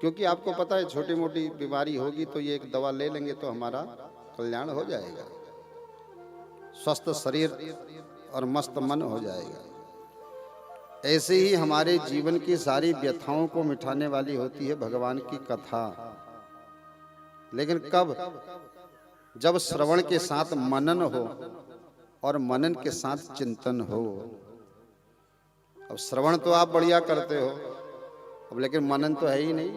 क्योंकि आपको पता है छोटी मोटी बीमारी होगी तो ये एक दवा ले लेंगे तो हमारा कल्याण हो जाएगा, स्वस्थ शरीर और मस्त मन हो जाएगा। ऐसे ही हमारे जीवन की सारी व्यथाओं को मिटाने वाली होती है भगवान की कथा। लेकिन कब? जब श्रवण के साथ मनन हो और मनन के साथ चिंतन हो। अब श्रवण तो आप बढ़िया करते हो, अब लेकिन मनन तो है ही नहीं,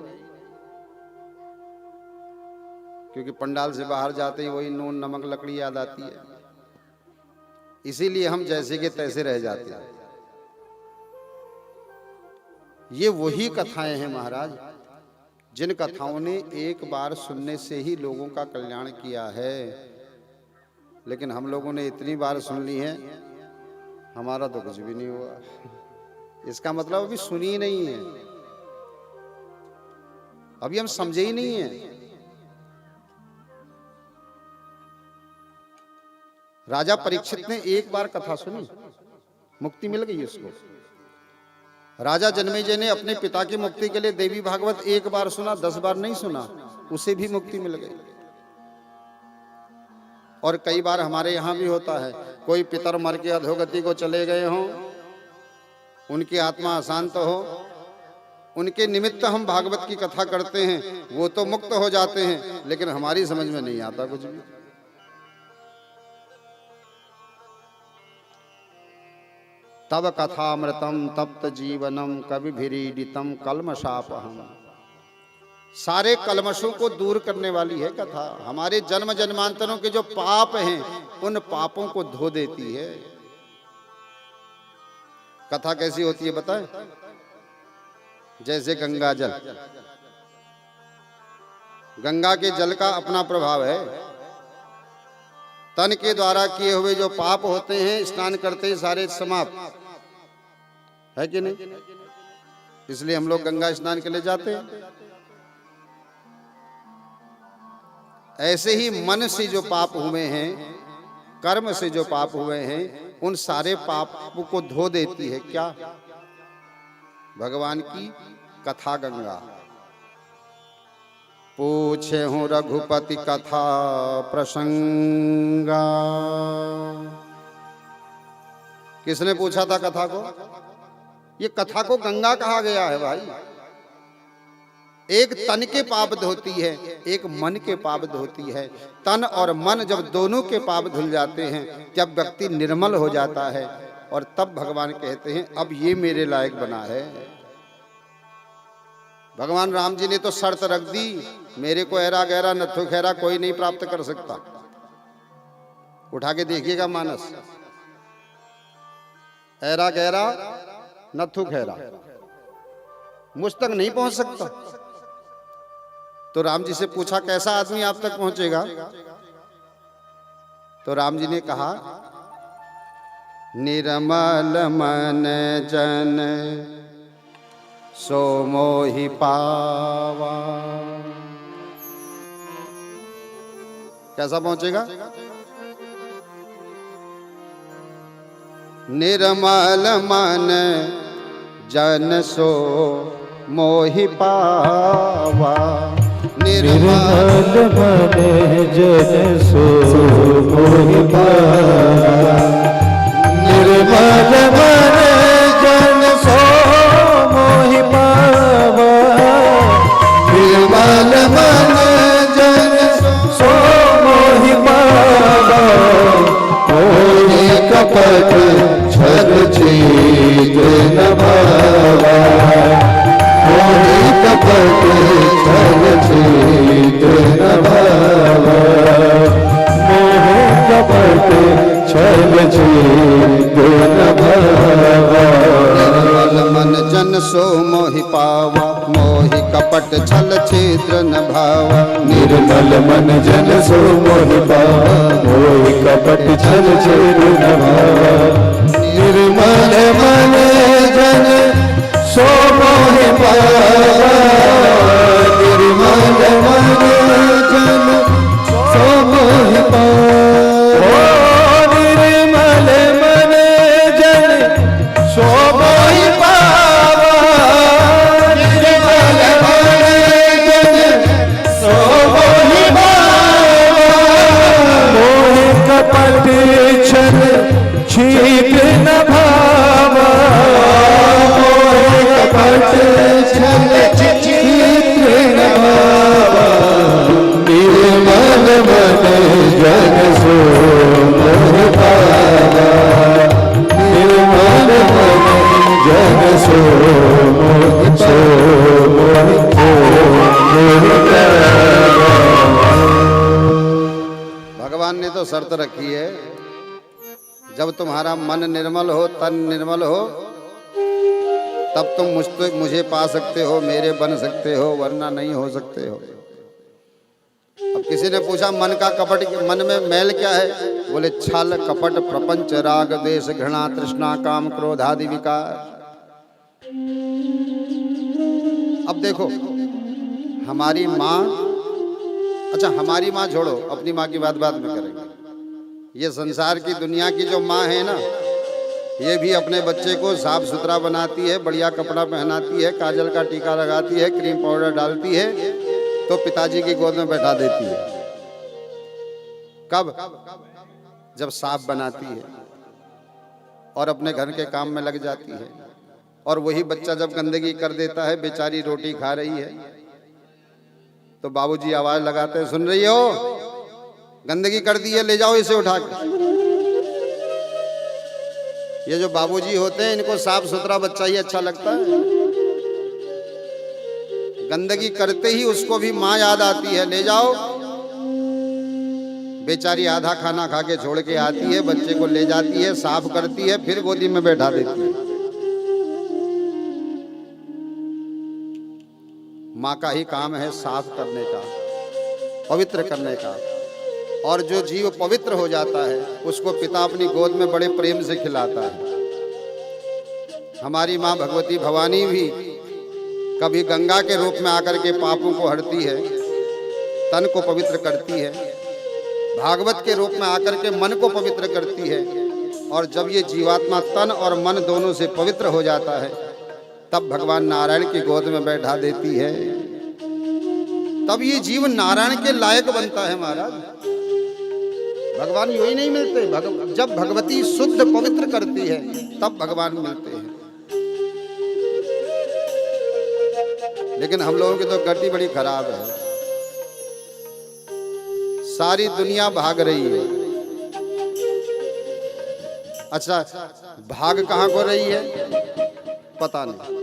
क्योंकि पंडाल से बाहर जाते ही वही नून नमक लकड़ी याद आती है। इसीलिए हम जैसे के तैसे रह जाते हैं। ये वही कथाएं हैं महाराज, जिन कथाओं ने एक बार सुनने से ही लोगों का कल्याण किया है। लेकिन हम लोगों ने इतनी बार सुन ली है, हमारा तो कुछ भी नहीं हुआ। इसका मतलब अभी सुनी ही नहीं है, अभी हम समझे ही नहीं है। राजा परीक्षित ने एक बार कथा सुनी, मुक्ति मिल गई उसको। राजा जन्मेजय ने अपने पिता की मुक्ति के लिए देवी भागवत एक बार सुना, 10 बार नहीं सुना, उसे भी मुक्ति मिल गई। और कई बार हमारे यहां भी होता है, कोई पितर मर के अधोगति को चले गए हों, उनकी आत्मा अशांत हो, उनके निमित्त हम भागवत की कथा करते हैं, वो तो मुक्त हो जाते हैं, लेकिन हमारी समझ में नहीं आता कुछ भी। तब कथामृतम तप्त जीवनम कविभिरीडितम कल्मषापहम। सारे कलमशों को दूर करने वाली है कथा। हमारे जन्म जन्मांतरों के जो पाप हैं उन पापों को धो देती है। कथा कैसी होती है बताएं? जैसे गंगा जल, गंगा के जल का अपना प्रभाव है। तन के द्वारा किए हुए जो पाप होते हैं स्नान करते ही सारे समाप्त, है कि नहीं? इसलिए हम लोग गंगा स्नान के लिए जाते हैं। ऐसे ही मन से जो पाप हुए हैं, कर्म से जो पाप हुए हैं, उन सारे पाप को धो देती है क्या? भगवान की कथा गंगा। पूछे हूँ रघुपति कथा प्रसंगा। किसने पूछा था कथा को? ये कथा को गंगा कहा गया है भाई। एक तन के पाप धोती है, एक मन के पाप धोती है। तन और मन जब दोनों के पाप धुल जाते हैं, जब व्यक्ति निर्मल हो जाता है, और तब भगवान कहते हैं अब ये मेरे लायक बना है। भगवान राम जी ने तो शर्त रख दी, मेरे को ऐरा गहरा नथु खैरा कोई नहीं प्राप्त कर सकता। उठा के देखिएगा मानस, ऐरा गहरा नथु खैरा मुझ तक नहीं पहुंच सकता। तो राम जी से पूछा कैसा आदमी आप तक पहुंचेगा? तो राम जी ने कहा निर्मल मन जन सो मोहि पावा। कैसा पहुंचेगा? निर्मल मन जन सो मोहि पावा। निर्मल मन जन सो मोहि पावा। निर्मल मन जन सो मोहि पावा। निर्मल मन जन सो मोहि पावा। मोहि कपट छल छेद न भावा। मोहि कपट छल छेद न भावा। मोहि कपट छल छेद न भावा। निर्मल मन जन सो मोहि पावा। मोहि कपट छल छेद न भावा। निर्मल मन जन सो मोहि पावा। मोहि कपट छल छेद न भावा। निर्मल मन जन सो मोहि पावा। निर्मल मन जन सो मोहि पावा। निर्मल मन जन सो मोहि पावा निर्मल सो मोहि पावा मोहि कपट छल छीक न भावा मोहि कपट छल छीक न भावा निर्मल मन जन सो मोहि पावा निर्मल मन जन सो मोहि भगवान ने तो शर्त रखी है, जब तुम्हारा मन निर्मल हो, तन निर्मल हो, तब तुम मुझे पा सकते हो, मेरे बन सकते हो, वरना नहीं हो सकते हो। अब किसी ने पूछा मन का कपट, मन में मैल क्या है? बोले छल कपट प्रपंच राग द्वेष घृणा तृष्णा काम क्रोध आदि विकार। अब देखो हमारी माँ, अच्छा हमारी माँ छोड़ो, अपनी माँ की बात बाद में करेंगे। ये संसार की दुनिया की जो माँ है ना, ये भी अपने बच्चे को साफ सुथरा बनाती है, बढ़िया कपड़ा पहनाती है, काजल का टीका लगाती है, क्रीम पाउडर डालती है, तो पिताजी की गोद में बैठा देती है। कब? जब साफ बनाती है और अपने घर के काम में लग जाती है। और वही बच्चा जब गंदगी कर देता है, बेचारी रोटी खा रही है, तो बाबूजी आवाज लगाते हैं, सुन रही हो, गंदगी कर दी है, ले जाओ इसे उठा के। ये जो बाबूजी होते हैं, इनको साफ सुथरा बच्चा ही अच्छा लगता है। गंदगी करते ही उसको भी माँ याद आती है, ले जाओ। बेचारी आधा खाना खा के छोड़ के आती है, बच्चे को ले जाती है, साफ करती है, फिर गोदी में बैठा देती है। माँ का ही काम है साफ करने का, पवित्र करने का। और जो जीव पवित्र हो जाता है, उसको पिता अपनी गोद में बड़े प्रेम से खिलाता है। हमारी माँ भगवती भवानी भी कभी गंगा के रूप में आकर के पापों को हरती है, तन को पवित्र करती है, भागवत के रूप में आकर के मन को पवित्र करती है। और जब ये जीवात्मा तन और मन दोनों से पवित्र हो जाता है, तब भगवान नारायण की गोद में बैठा देती है। तब ये जीव नारायण के लायक बनता है महाराज। भगवान यूं ही नहीं मिलते, जब भगवती शुद्ध पवित्र करती है, तब भगवान मिलते हैं। लेकिन हम लोगों की तो गति बड़ी खराब है, सारी दुनिया भाग रही है। अच्छा, भाग कहाँ को रही है पता नहीं।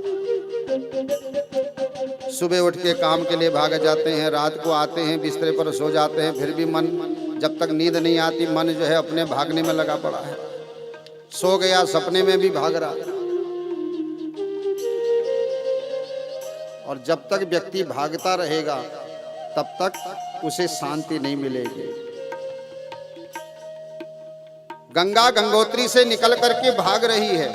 सुबह उठ के काम के लिए भाग जाते हैं, रात को आते हैं, बिस्तर पर सो जाते हैं, फिर भी मन, जब तक नींद नहीं आती, मन जो है अपने भागने में लगा पड़ा है। सो गया, सपने में भी भाग रहा। और जब तक व्यक्ति भागता रहेगा, तब तक उसे शांति नहीं मिलेगी। गंगा गंगोत्री से निकल करके भाग रही है,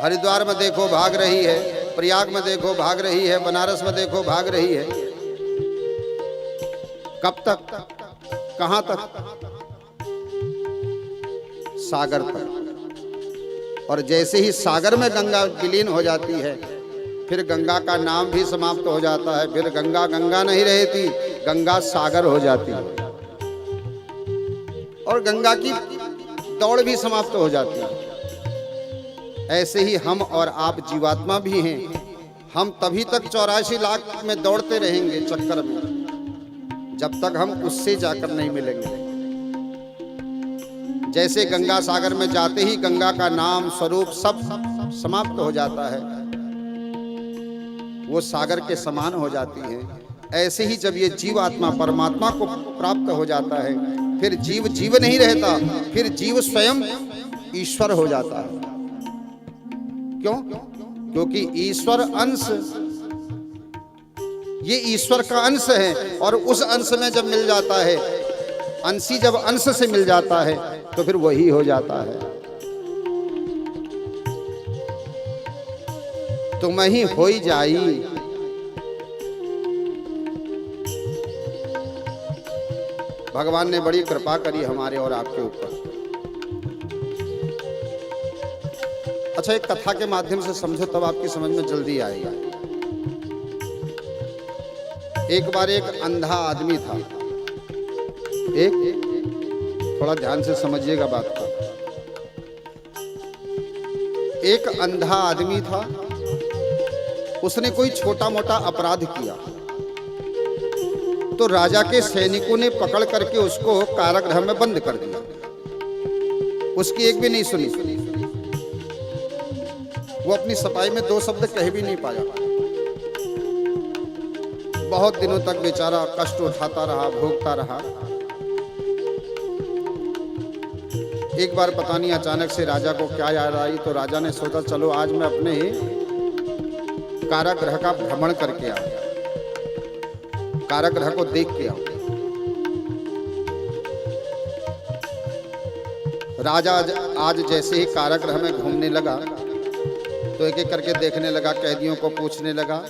हरिद्वार में देखो भाग रही है, प्रयाग में देखो भाग रही है, बनारस में देखो भाग रही है। कब तक, कहां तक? सागर तक। और जैसे ही सागर में गंगा विलीन हो जाती है, फिर गंगा का नाम भी समाप्त हो जाता है। फिर गंगा गंगा नहीं रहती, गंगा सागर हो जाती है, और गंगा की दौड़ भी समाप्त हो जाती है। ऐसे ही हम और आप जीवात्मा भी हैं। हम तभी तक 84 लाख में दौड़ते रहेंगे चक्कर में, जब तक हम उससे जाकर नहीं मिलेंगे। जैसे गंगा सागर में जाते ही गंगा का नाम स्वरूप सब समाप्त हो जाता है, वो सागर के समान हो जाती है। ऐसे ही जब ये जीवात्मा परमात्मा को प्राप्त हो जाता है, फिर जीव जीव नहीं रहता, फिर जीव स्वयं ईश्वर हो जाता है। क्यों? क्योंकि ईश्वर अंश, ये ईश्वर का अंश है, और उस अंश में जब मिल जाता है, अंशी जब अंश से मिल जाता है, तो फिर वही हो जाता है। तुम ही होई जाई, भगवान ने बड़ी कृपा करी हमारे और आपके ऊपर। अच्छा, एक कथा के माध्यम से समझो तब आपकी समझ में जल्दी आएगा। एक बार एक अंधा आदमी था। थोड़ा ध्यान से समझिएगा बात को। एक अंधा आदमी था, उसने कोई छोटा मोटा अपराध किया तो राजा के सैनिकों ने पकड़ करके उसको कारागृह में बंद कर दिया। उसकी एक भी नहीं सुनी। वो अपनी सफाई में दो शब्द कह भी नहीं पाया। बहुत दिनों तक बेचारा कष्ट उठाता रहा, भोगता रहा। एक बार पता नहीं अचानक से राजा को क्या याद आई, तो राजा ने सोचा चलो आज मैं अपने कारागृह का भ्रमण करके आऊं, कारागृह को देख के आऊं। राजा आज जैसे ही कारागृह में घूमने लगा तो एक एक करके देखने लगा, कैदियों को पूछने लगा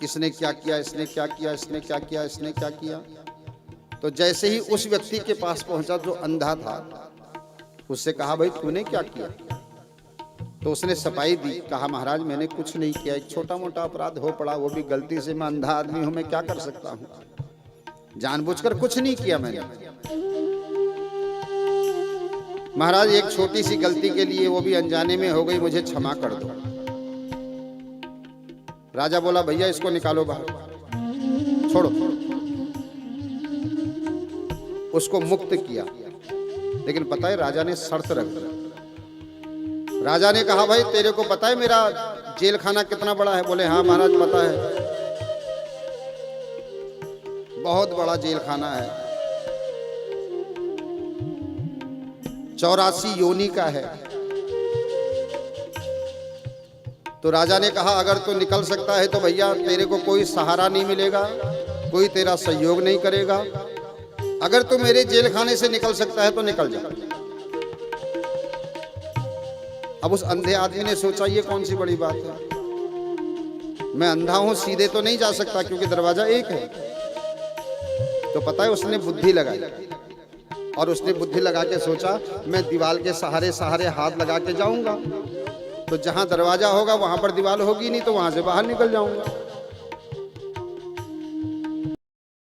इसने क्या किया, इसने क्या किया, इसने क्या किया, इसने क्या किया। तो जैसे ही उस व्यक्ति के पास पहुंचा जो अंधा था, उससे कहा भाई तूने क्या किया। तो उसने सफाई दी, कहा महाराज मैंने कुछ नहीं किया, एक छोटा मोटा अपराध हो पड़ा, वो भी गलती से, मैं अंधा आदमी हूं, मैं क्या कर सकता हूं, जानबूझकर कुछ नहीं किया मैंने। महाराज एक छोटी सी गलती के लिए, वो भी अनजाने में हो गई, मुझे क्षमा कर दो। राजा बोला भैया इसको निकालो बाहर, छोड़ो। उसको मुक्त किया। लेकिन पता है राजा ने शर्त रख दी। राजा ने कहा भाई तेरे को पता है मेरा जेल खाना कितना बड़ा है। बोले हाँ महाराज पता है, बहुत बड़ा जेल खाना है, 84 योनि का है। तो राजा ने कहा अगर तू निकल सकता है तो भैया तेरे को कोई सहारा नहीं मिलेगा, कोई तेरा सहयोग नहीं करेगा। अगर तू मेरे जेल खाने से निकल सकता है तो निकल जा। अब उस अंधे आदमी ने सोचा ये कौन सी बड़ी बात है, मैं अंधा हूं, सीधे तो नहीं जा सकता क्योंकि दरवाजा एक है। तो पता है उसने बुद्धि लगाई, और उसने बुद्धि लगा के सोचा मैं दीवार के सहारे सहारे हाथ लगा के जाऊंगा, तो जहां दरवाजा होगा वहां पर दीवार होगी नहीं, तो वहां से बाहर निकल जाऊंगा।